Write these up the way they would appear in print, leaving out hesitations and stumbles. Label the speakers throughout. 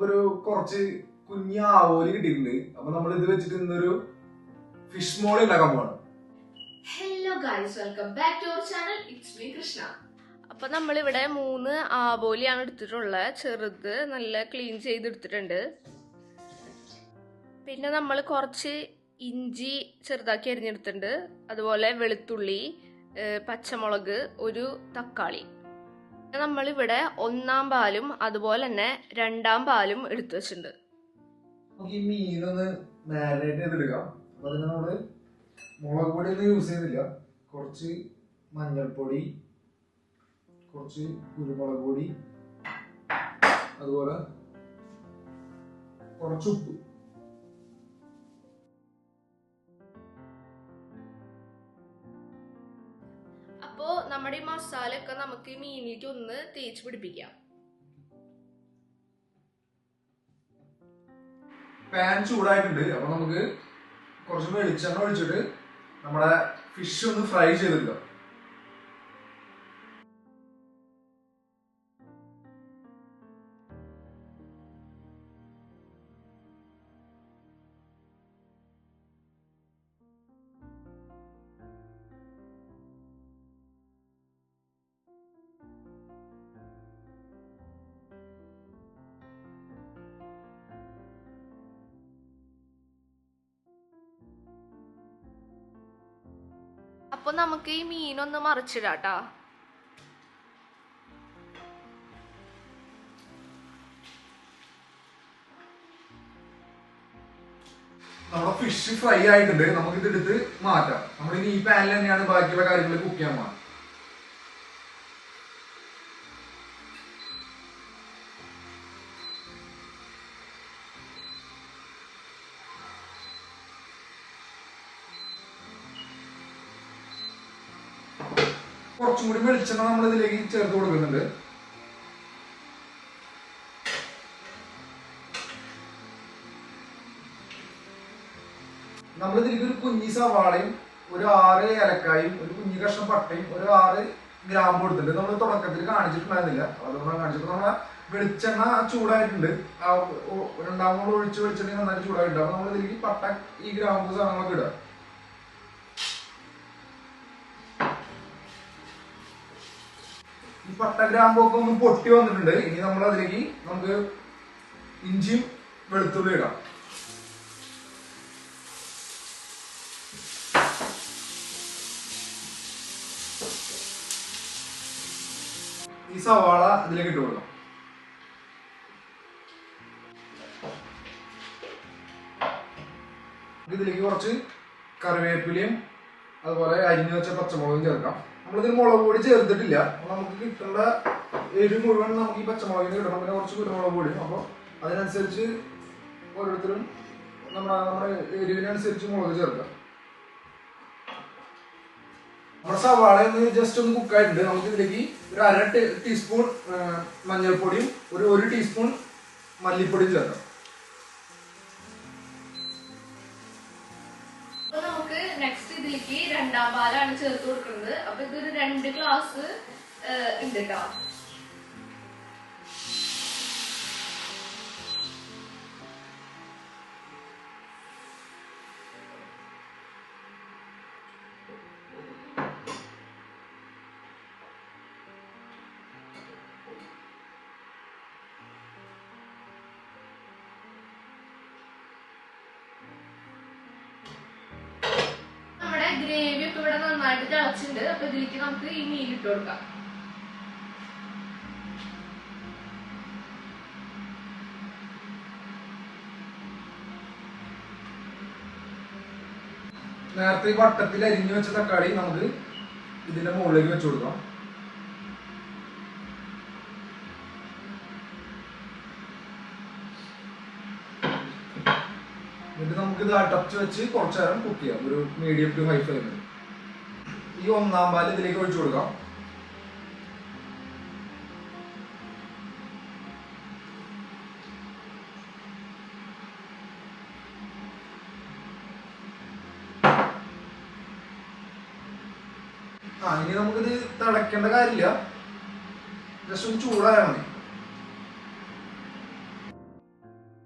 Speaker 1: ഒരു കുറച്ച് കുഞ്ഞ് ആവോലി കിട്ടിയിട്ടുണ്ട്. അപ്പൊ നമ്മൾ ഇത് വെച്ചിട്ട് ഇന്നൊരു ഫിഷ് മോളി ഉണ്ടാക്കാൻ പോവാണ്.
Speaker 2: Hello guys, welcome back to our channel. It's me Krishna. അപ്പൊ നമ്മളിവിടെ 3 ആവോലിയാണ് എടുത്തിട്ടുള്ളത്. ചെറുത് നല്ല ക്ലീൻ ചെയ്തെടുത്തിട്ടുണ്ട്. പിന്നെ നമ്മൾ കുറച്ച് ഇഞ്ചി ചെറുതാക്കി അരിഞ്ഞെടുത്തിട്ടുണ്ട്. അതുപോലെ വെളുത്തുള്ളി, പച്ചമുളക്, ഒരു തക്കാളി. നമ്മളിവിടെ 1-ാം പാലും അതുപോലെ തന്നെ 2-ാം പാലും എടുത്തു വെച്ചിട്ടുണ്ട്.
Speaker 1: നമുക്ക് ഈ മീനൊന്ന് മാരിനേറ്റ് ചെയ്തെടുക്കാം. അപ്പൊ അതിന് നമ്മള് മുളക് പൊടി ഒന്നും യൂസ് ചെയ്യുന്നില്ല. കുറച്ച് മഞ്ഞൾപ്പൊടി, കുറച്ച് കുരുമുളക് പൊടി, അതുപോലെ കുറച്ച് ഉപ്പ്.
Speaker 2: അപ്പോ നമ്മുടെ ഈ മസാല ഒക്കെ നമുക്ക് ഈ മീനിലേക്ക് ഒന്ന് തേച്ച് പിടിപ്പിക്കാം.
Speaker 1: പാൻ ചൂടായിട്ടുണ്ട്. അപ്പൊ നമുക്ക് കുറച്ച് വെളിച്ചെണ്ണ ഒഴിച്ചിട്ട് നമ്മുടെ ഫിഷ് ഒന്ന് ഫ്രൈ ചെയ്തെടുക്കാം.
Speaker 2: അപ്പൊ നമുക്ക് ഈ മീനൊന്ന് മറിച്ചിടാട്ടാ.
Speaker 1: നമ്മുടെ ഫിഷ് ഫ്രൈ ആയിട്ടുണ്ട്. നമുക്ക് ഇത് എടുത്ത് മാറ്റാം. നമ്മളിനി ഈ പാനിൽ തന്നെയാണ് ബാക്കിയുള്ള കാര്യങ്ങൾ കുക്ക് ചെയ്യാൻ പോകാൻ. കുറച്ചും കൂടി വെളിച്ചെണ്ണ നമ്മൾ ഇതിലേക്ക് ചേർത്ത് കൊടുക്കുന്നുണ്ട്. നമ്മൾ ഇതിലേക്ക് ഒരു കുഞ്ഞി സവാളയും ഒരു 6 ഏലക്കായും ഒരു കുഞ്ഞി കഷ്ണം പട്ടയും ഒരു 6 ഗ്രാമ്പും കൊടുത്തിട്ടുണ്ട്. നമ്മൾ തുടക്കത്തിൽ കാണിച്ചിട്ടുണ്ടായിരുന്നില്ല, അതുകൊണ്ടാണ് കാണിച്ചത്. നമ്മളെ വെളിച്ചെണ്ണ ചൂടായിട്ടുണ്ട്. 2-ാം കൂടെ ഒഴിച്ച് വെളിച്ചെണ്ണ നന്നായിട്ട് ചൂടായിട്ടുണ്ട്. അപ്പൊ നമ്മൾ ഇതിലേക്ക് പട്ട, ഈ ഗ്രാമ്പു സാധനങ്ങളൊക്കെ ഇടുക. ഈ പട്ട ഗ്രാമ്പൊക്കെ ഒന്ന് പൊട്ടി വന്നിട്ടുണ്ട്. ഇനി നമ്മൾ അതിലേക്ക് നമുക്ക് ഇഞ്ചിയും വെളുത്തുള്ളി ഇടാം. ഈ സവാള ഇതിലേക്ക് ഇട്ട് കൊടുക്കാം. ഇതിലേക്ക് കുറച്ച് കറിവേപ്പിലയും അതുപോലെ അരിഞ്ഞു വെച്ച പച്ചമുളകും ചേർക്കാം. നമ്മളിതിൽ മുളക് പൊടി ചേർത്തിട്ടില്ല. നമുക്ക് കിട്ടേണ്ട എരിവ് മുഴുവൻ നമുക്ക് ഈ പച്ചമുളകിന് കിട്ടണം. പിന്നെ കുറച്ച് കുരുമുളക് പൊടിയും. അപ്പോൾ അതിനനുസരിച്ച് ഓരോരുത്തരും നമ്മുടെ എരിവിനനുസരിച്ച് മുളക് ചേർക്കാം. നമ്മുടെ സവാള ഒന്ന് ജസ്റ്റ് ഒന്ന് കുക്കായിട്ടുണ്ട്. നമുക്ക് ഇതിലേക്ക് ഒരു 1/2 ടീസ്പൂൺ മഞ്ഞൾപ്പൊടിയും ഒരു 1 ടീസ്പൂൺ മല്ലിപ്പൊടിയും ചേർക്കാം.
Speaker 2: നമുക്ക് നെക്സ്റ്റ് ഇതിലേക്ക് 2-ാം പാലാണ് ചേർത്ത് കൊടുക്കുന്നത്. അപ്പൊ ഇതൊരു 2 ഗ്ലാസ് ഉണ്ട് കേട്ടോ. ഗ്രേവി ഒക്കെ ഇവിടെ നന്നായിട്ട് തിളച്ചിട്ടുണ്ട്. അപ്പൊ ഇതിലേക്ക് നമുക്ക് ഈ മീൻ ഇട്ട് കൊടുക്കാം.
Speaker 1: നേരത്തെ ഈ വട്ടത്തിൽ അരിഞ്ഞു വെച്ച തക്കാളി നമുക്ക് ഇതിന്റെ മുകളിലേക്ക് വെച്ച് കൊടുക്കാം. എന്നിട്ട് നമുക്ക് ഇത് അടച്ച് വെച്ച് കുറച്ചു നേരം കുക്ക് ചെയ്യാം. ഒരു മീഡിയം ടു ഹൈ ഫ്ലെയിമിൽ. ഈ 1-ാം പാൽ ഇതിലേക്ക് ഒഴിച്ചു കൊടുക്കാം. ഇനി നമുക്കിത് തിളക്കേണ്ട കാര്യമില്ല. ജസ്റ്റ് ഒന്ന് ചൂടായാൽ മതി.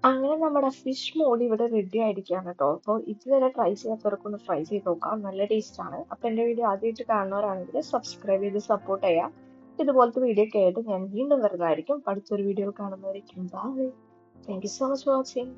Speaker 3: അങ്ങനെ നമ്മുടെ ഫിഷ് മോളി ഇവിടെ റെഡി ആയിരിക്കുകയാണ് കേട്ടോ. അപ്പോൾ ഇതുവരെ ട്രൈ ചെയ്യാത്തവർക്കൊന്ന് ട്രൈ ചെയ്ത് നോക്കാം, നല്ല ടേസ്റ്റ് ആണ്. അപ്പോൾ എൻ്റെ വീഡിയോ ആദ്യമായിട്ട് കാണുന്നവരാണെങ്കിൽ സബ്സ്ക്രൈബ് ചെയ്ത് സപ്പോർട്ട് ചെയ്യാം. ഇതുപോലത്തെ വീഡിയോ ഒക്കെ ആയിട്ട് ഞാൻ വീണ്ടും വരുന്നതായിരിക്കും. അടുത്തൊരു വീഡിയോ കാണുന്നവരേക്കും bye. Thank you so much for watching.